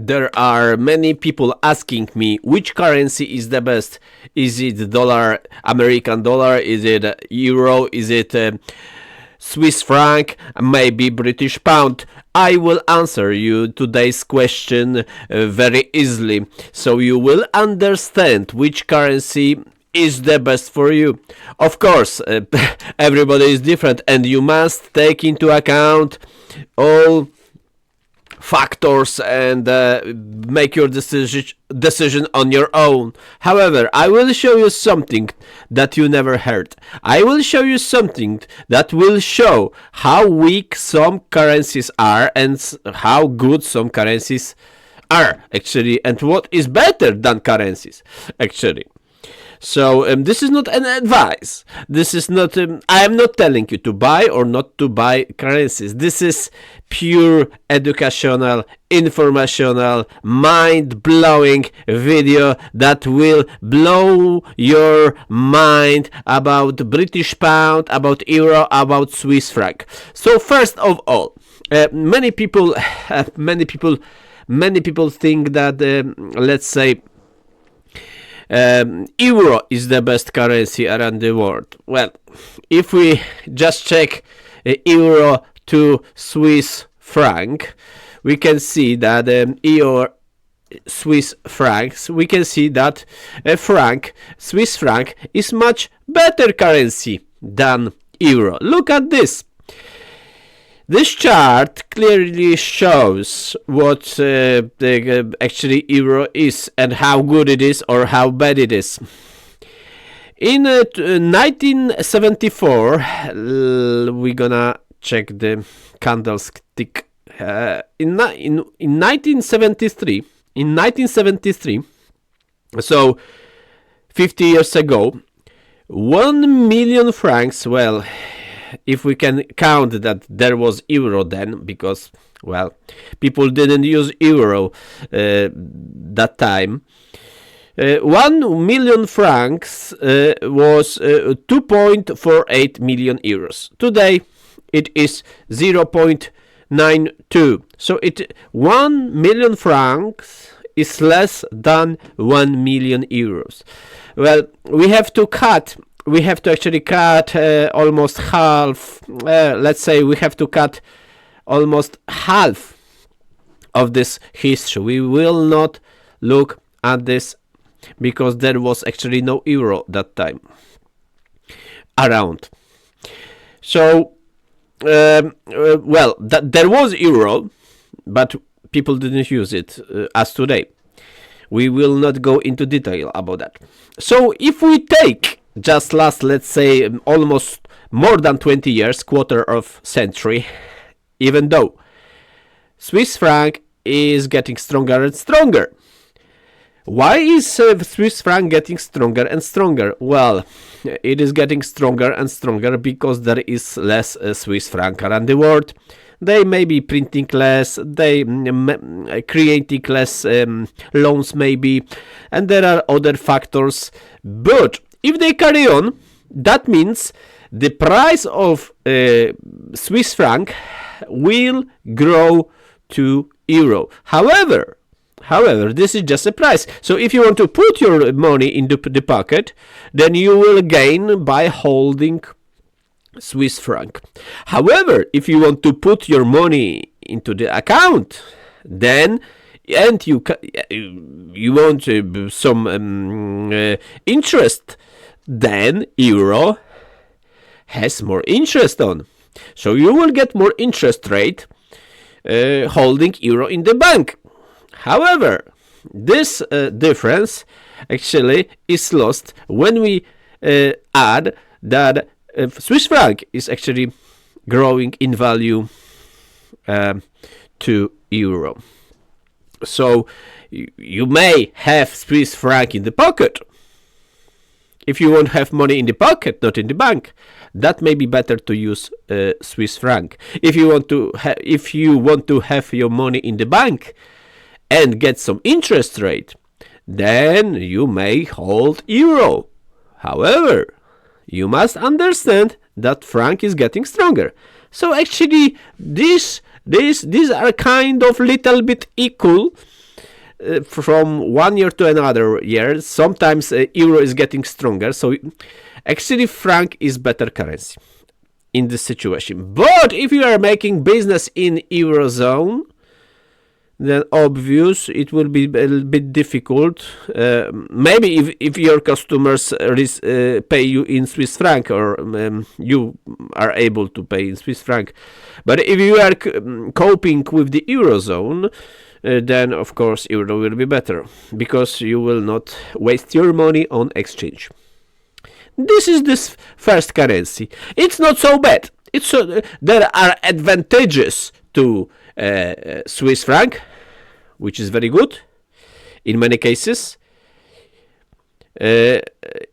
there are many people asking me which currency is the best. Is it dollar, American dollar? Is it euro? Is it Swiss franc? Maybe British pound? I will answer you today's question very easily, so you will understand which currency is the best for you. Of course, everybody is different, and you must take into account all factors and make your decision on your own. However, I will show you something that you never heard. I will show you something that will show how weak some currencies are and how good some currencies are, actually, and what is better than currencies, actually. So this is not an advice. This is not. I am not telling you to buy or not to buy currencies. This is pure educational, informational, mind-blowing video that will blow your mind about British pound, about euro, about Swiss franc. So first of all, many people think that let's say. Euro is the best currency around the world. Well, if we just check euro to Swiss franc, we can see that euro Swiss francs, we can see that Swiss franc is much better currency than euro. Look at this. This chart clearly shows what the actually euro is and how good it is or how bad it is. In 1974, we're gonna check the candlestick. In 1973, so 50 years ago, 1 million francs, well, if we can count that there was euro then, because, well, people didn't use euro that time. 1 million francs was 2.48 million euros. Today it is 0.92. So 1 million francs is less than 1 million euros. Well, we have to actually cut almost half. Let's say we have to cut almost half of this history. We will not look at this because there was actually no euro that time around. So, well, there was euro, but people didn't use it as today. We will not go into detail about that. So if we take just last, let's say, almost more than 20 years, quarter of century, even though Swiss franc is getting stronger and stronger. Why is Swiss franc getting stronger and stronger? Well, it is getting stronger and stronger because there is less Swiss franc around the world. They may be printing less, they creating less loans maybe, and there are other factors. But if they carry on, that means the price of Swiss franc will grow to euro. However, this is just a price. So if you want to put your money in the pocket, then you will gain by holding Swiss franc. However, if you want to put your money into the account, then and you want some interest, then euro has more interest on. So you will get more interest rate holding euro in the bank. However, this difference actually is lost when we add that Swiss franc is actually growing in value to euro. So you may have Swiss franc in the pocket. If you won't have money in the pocket, not in the bank, that may be better to use Swiss franc. If you want to have your money in the bank and get some interest rate, then you may hold euro. However, you must understand that franc is getting stronger. So actually, these are kind of little bit equal. from 1 year to another year. Sometimes euro is getting stronger, so actually franc is better currency in this situation. But if you are making business in eurozone, then obvious it will be a little bit difficult. Maybe if your customers pay you in Swiss franc, or you are able to pay in Swiss franc. But if you are coping with the eurozone, then of course euro will be better, because you will not waste your money on exchange. This is this first currency. It's not so bad. There are advantages to Swiss franc, which is very good in many cases. It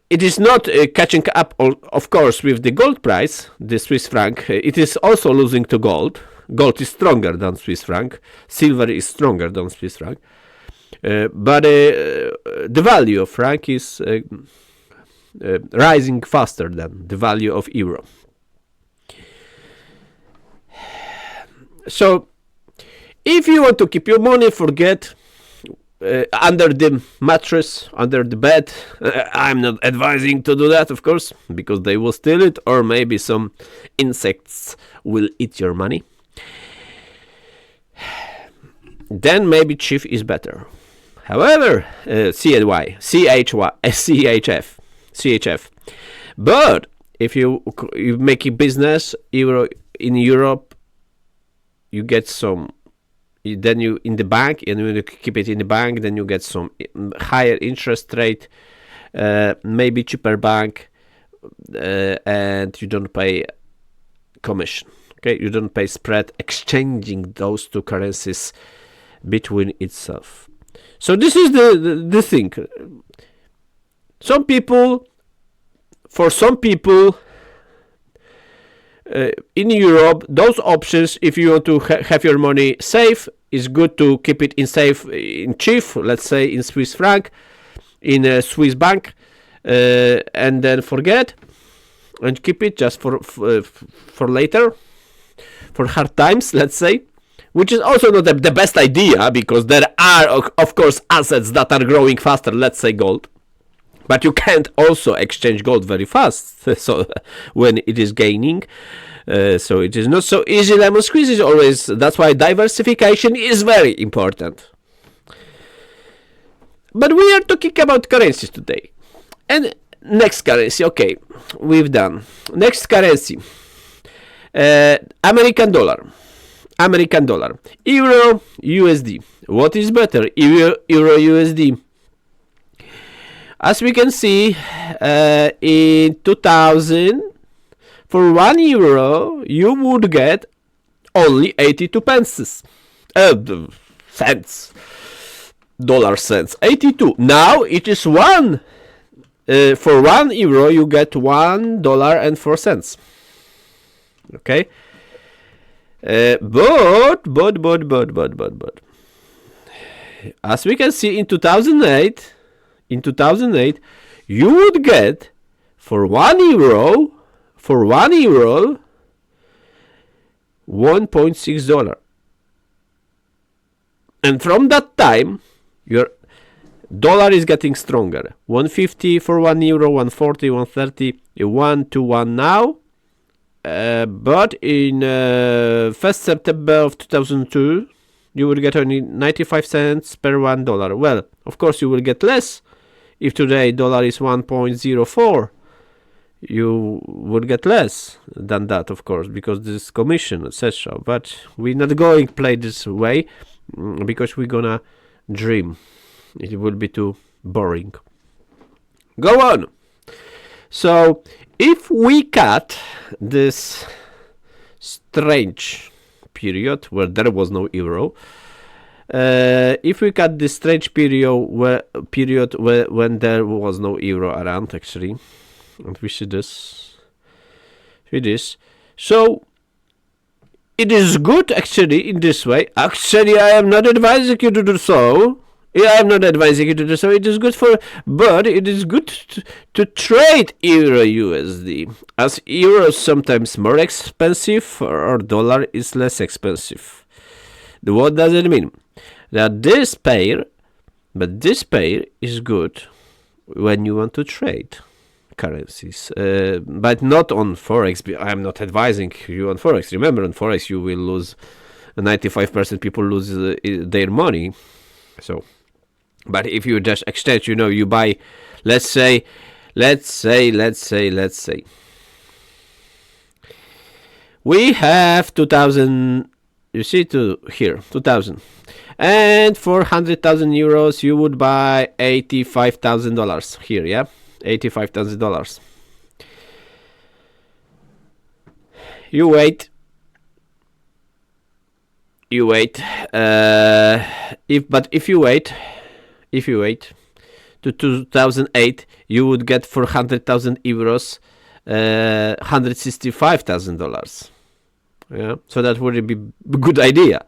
is not catching up, of course, with the gold price, the Swiss franc. It is also losing to gold. Gold is stronger than Swiss franc. Silver is stronger than Swiss franc. But the value of franc is rising faster than the value of euro. So, if you want to keep your money, forget under the mattress, under the bed. I'm not advising to do that, of course, because they will steal it, or maybe some insects will eat your money. Then maybe CHF is better. However, CHY, CHF. But if you make a business euro in Europe, you get some. Then you in the bank, and when you keep it in the bank, then you get some higher interest rate, maybe cheaper bank, and you don't pay commission. Okay, you don't pay spread exchanging those two currencies between itself. So this is the thing. For some people in Europe, those options, if you want to have your money safe, is good to keep it in safe in CHF, let's say in Swiss franc, in a Swiss bank, and then forget and keep it just for later, for hard times, let's say, which is also not the best idea, because there are, of course, assets that are growing faster, let's say gold. But you can't also exchange gold very fast, so when it is gaining. So it is not so easy. Lemon squeeze is always. That's why diversification is very important. But we are talking about currencies today. And next currency, okay, we've done. Next currency, American dollar. Euro USD. What is better, Euro USD? As we can see, in 2000, for 1 euro, you would get only 82 cents. Dollar cents. 82. Now it is one. For 1 euro, you get $1.04. Okay. But. As we can see, in 2008, you would get for 1 euro, $1.6. And from that time, your dollar is getting stronger. 150 for 1 euro, 140, 130, 1 to 1 now. But in 1st September of 2002, you will get only 95 cents per $1. Well, of course, you will get less. If today dollar is 1.04, you would get less than that, of course, because this commission, etc. But we're not going to play this way, because we're gonna dream. It will be too boring. Go on. So if we cut this strange period where there was no euro, if we cut this strange period when there was no euro around, actually, and we see this, so it is good actually in this way. Actually, I am not advising you to do so. It is good but it is good to trade euro USD, as euro is sometimes more expensive or dollar is less expensive. What does it mean? That this pair But this pair is good when you want to trade currencies, but not on forex. I'm not advising you on forex. Remember, on forex you will lose 95% people lose their money. So, but if you just exchange, you buy, let's say we have 2000, you see, to here 2000, and for 100,000 euros you would buy $85,000 here. Yeah, $85,000. You wait. If you wait to 2008, you would get for 100,000 euros $165,000. Yeah, so that would be a good idea.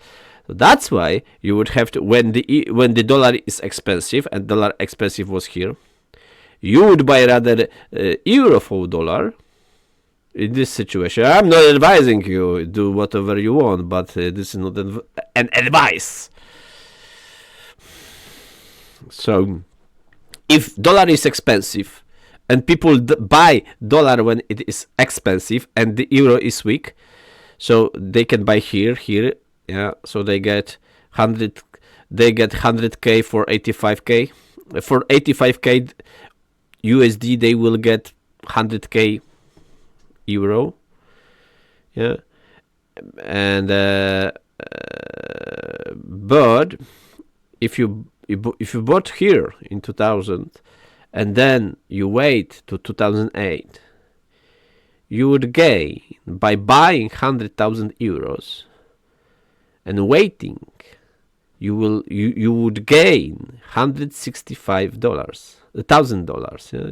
So that's why you would have to, when the dollar is expensive, and dollar expensive was here, you would buy rather euro for dollar. In this situation, I'm not advising you do whatever you want, but this is not an advice. So, if dollar is expensive and people buy dollar when it is expensive and the euro is weak, so they can buy here, yeah. So they get 100k for 85k. For 85k USD, they will get 100k euro, yeah, and but if you bought here in 2000 and then you wait to 2008, you would gain by buying 100,000 euros and waiting. You would gain $165,000. Yeah?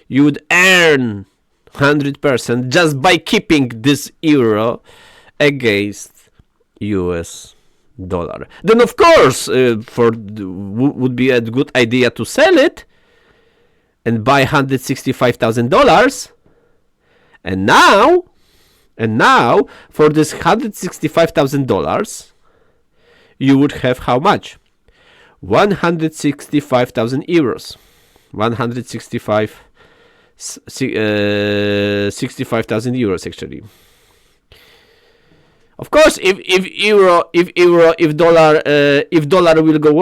You would earn 100% just by keeping this euro against US dollar. Then of course would be a good idea to sell it and buy $165,000. And now for this $165,000 you would have how much? 165,000 euros. 65,000 euros actually. Of course, if dollar will go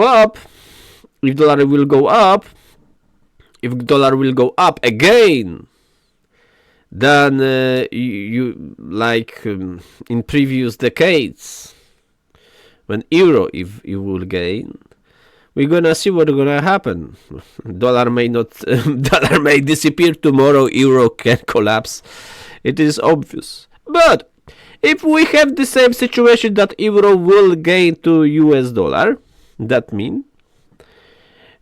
up again, then you like in previous decades when euro if you will gain, we're gonna see what's gonna happen. Dollar may disappear tomorrow. Euro can collapse. It is obvious. But if we have the same situation that euro will gain to US dollar, that means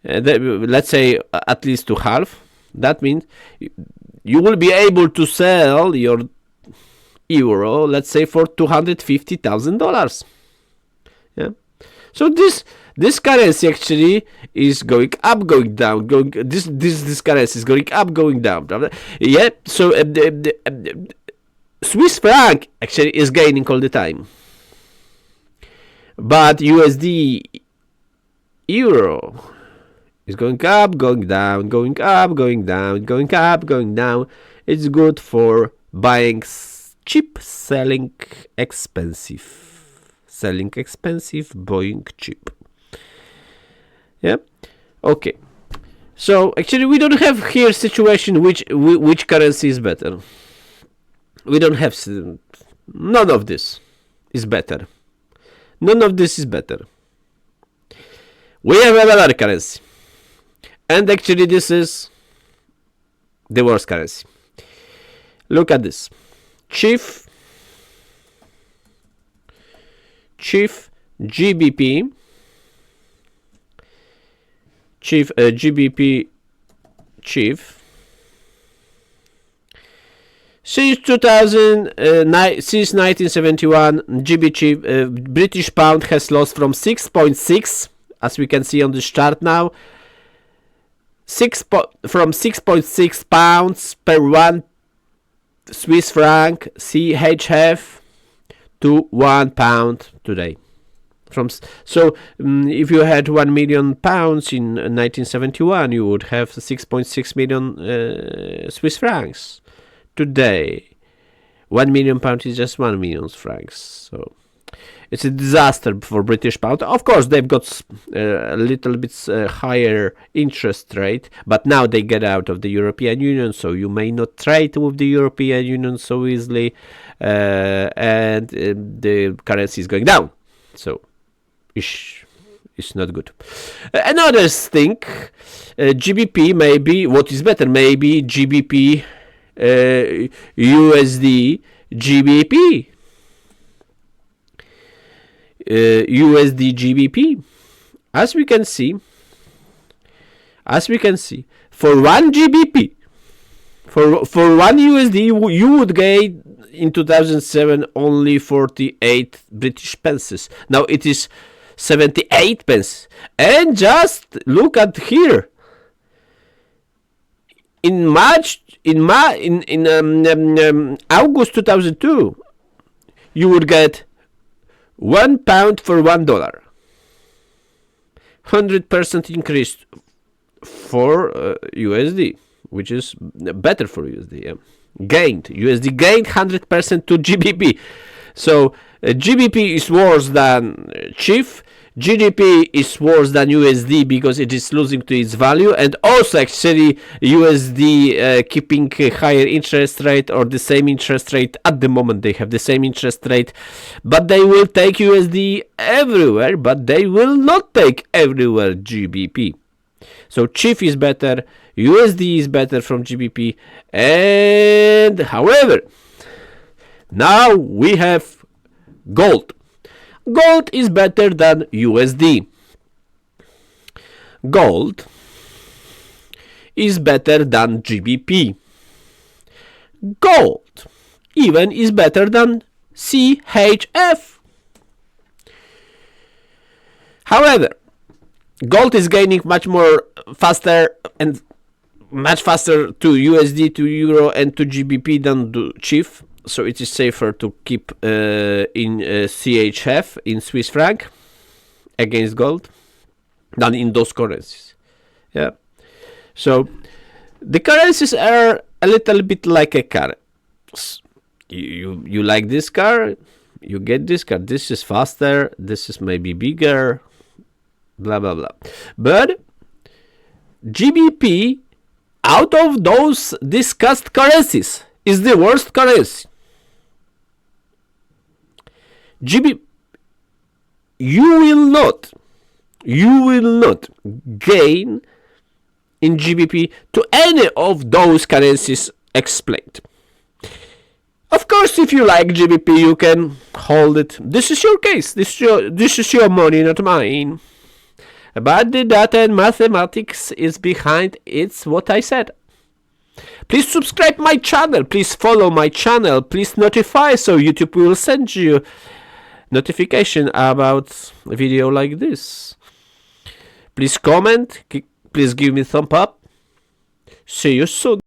let's say at least to half. That means you will be able to sell your euro, let's say, for $250,000. Yeah. So this currency actually is going up, going down, this currency is going up, going down. Yeah. So the Swiss franc actually is gaining all the time, but USD euro is going up, going down, going up, going down, going up, going down. It's good for buying cheap, selling expensive. Selling expensive, buying cheap. Yeah. Okay. So actually, we don't have here situation which currency is better. We don't have. None of this is better. None of this is better. We have another currency, and actually, this is the worst currency. Look at this. Chief GBP. GBP chief. Since 1971, British pound has lost from 6.6, as we can see on this chart now, from 6.6 pounds per 1 Swiss franc CHF to 1 pound today. If you had £1 million in 1971, you would have 6.6 million Swiss francs. Today, £1 million is just 1 million francs. So it's a disaster for British pound. Of course, they've got a little bit higher interest rate, but now they get out of the European Union, so you may not trade with the European Union so easily, and the currency is going down. So it's not good. Another thing, GBP maybe, what is better, maybe GBP USD GBP. USD GBP. As we can see, for 1 GBP, for 1 USD, you would gain in 2007 only 48 British pences. Now it is 78 pence. And just look at here. In August 2002, you would get £1 for $1. 100% increase for USD, which is better for USD. Yeah. USD gained 100% to GBP. So GBP is worse than CHF. GBP is worse than USD because it is losing to its value, and also actually USD keeping a higher interest rate or the same interest rate. At the moment they have the same interest rate, but they will take USD everywhere, but they will not take everywhere GBP. So CHF is better, USD is better from GBP, and however, now we have gold. Gold is better than USD. Gold is better than GBP. Gold even is better than CHF. However, gold is gaining much more faster and much faster to USD, to Euro, and to GBP than to CHF. So it is safer to keep in CHF, in Swiss franc, against gold than in those currencies. Yeah. So the currencies are a little bit like a car. You like this car, you get this car. This is faster. This is maybe bigger. Blah blah blah. But GBP, out of those discussed currencies, is the worst currency. You will not gain in GBP to any of those currencies explained. Of course, if you like GBP, you can hold it. This is your case. This is your money, not mine. But the data and mathematics is behind it's what I said. Please subscribe my channel. Please follow my channel. Please notify so YouTube will send you notification about a video like this. Please comment. Please give me a thumb up. See you soon.